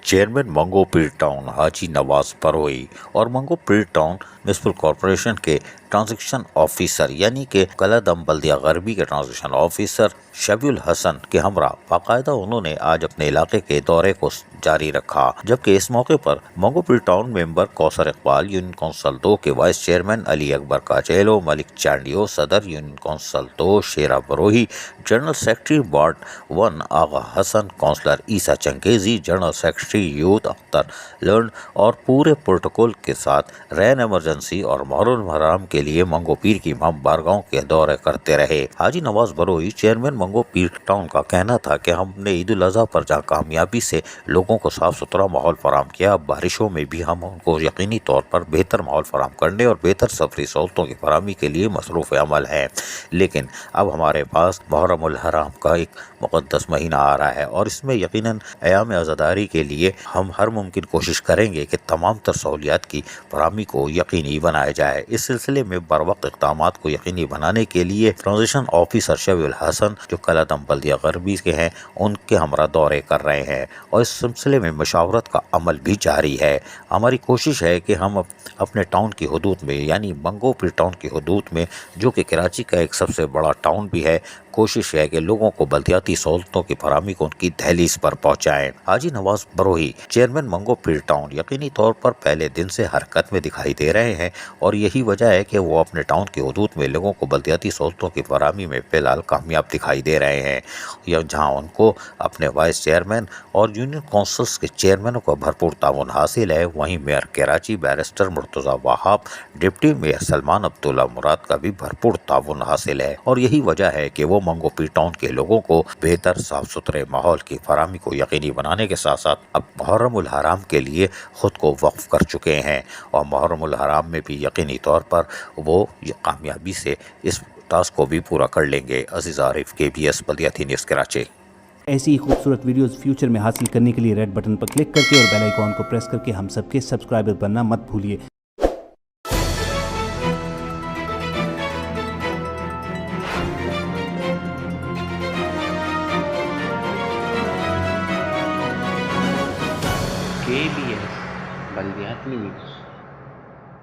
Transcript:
Chairman मंगो Pir town हाजी नवाज बरोई और मंगो Pir town municipal corporation के transaction officer यानी कि कलादम बल्दिया गरबी के ट्रांजेक्शन ऑफिसर शबीउल हसन के हमरा बाकायदा उन्होंने आज अपने इलाके के दौरे को जारी रखा, जबकि इस मौके पर Mangho Pir town member Kausar Iqbal, union council 2 के वाइस चेयरमैन अली अकबर काचेलो, मलिक चांडियो, सदर union council 2 Shera Barohi, general secretary ward 1 Agha Hasan, councillor Isa Changezi, general secretary youth Akhtar लर्न और पूरे प्रोटोकॉल के साथ रैन इमरजेंसी और मुहर्रम हराम के लिए मंगो पीर की इमाम बारगाहों के दौरे करते रहे। हाजी नवाज बरोई चेयरमैन मंगो पीर टाउन का कहना था कि हमने ईद उल अजहा पर जहाँ कामयाबी से लोगों को साफ सुथरा माहौल फराम किया, बारिशों में भी हम उनको यकीनी तौर पर बेहतर माहौल फराम करने और बेहतर सफरी सहूलतों की फराहमी के लिए मसरूफ़ अमल है। लेकिन अब हमारे पास मुहर्रम उल हराम का एक मुक़द्दस महीना आ रहा है और इसमें यकीनन अयाम आज़ादारी के लिए हम हर मुमकिन कोशिश करेंगे कि तमाम तर सहूलियात की फराहमी को यकीनी बनाया जाए। इस सिलसिले में बर वक्त इक़दामात को यकीनी बनाने के लिए ट्रांजिशन ऑफिसर शबीउल हसन जो कलादम बल्दिया गरबी के हैं उनके हमरा दौरे कर रहे हैं और इस सिलसिले में मशावरत का अमल भी जारी है। हमारी कोशिश है कि हम अपने टाउन की हदूद में यानी मंगो पीर टाउन की हदूद में, जो कि कराची का एक सबसे बड़ा टाउन भी है, कोशिश है कि लोगों को बल्दियाती सहूलतों की फराहमी को उनकी दहलीज पर पहुँचाएँ। हाजी नवाज बरोही चेयरमैन मंगो पीर टाउन यकीनी तौर पर पहले दिन से हरकत में दिखाई दे रहे हैं और यही वजह है कि वो अपने टाउन की हदूद में लोगों को बल्दियाती सहूलतों की फराहमी में फ़िलहाल कामयाब दिखाई दे रहे हैं, या जहाँ उनको अपने वाइस चेयरमैन और यूनियन काउंसिल्स के चेयरमैनों का भरपूर ताउन हासिल है। वहीं mayor Karachi barrister Murtaza Wahab, deputy mayor Salman Abdullah Murad का भी भरपूर ताउन हासिल है और यही वजह है कि वो मंगो पीर टाउन के लोगों को बेहतर साफ सुथरे माहौल की फराहमी को यकीनी बनाने के साथ साथ अब मुहर्रम उल हराम के लिए खुद को वक्फ कर चुके हैं और मुहर्रम उल हराम में भी यकीनी तौर पर वो कामयाबी से इस टास्क को भी पूरा कर लेंगे। अजीज आरिफ, KBS बल्दियाती न्यूज़ कराची। ऐसी ही खूबसूरत वीडियोस फ्यूचर में हासिल करने के लिए रेड बटन पर क्लिक करके और बेल आइकॉन को प्रेस करके हम सबके सब्सक्राइबर बनना मत भूलिए। KBS बल्दियाती न्यूज़।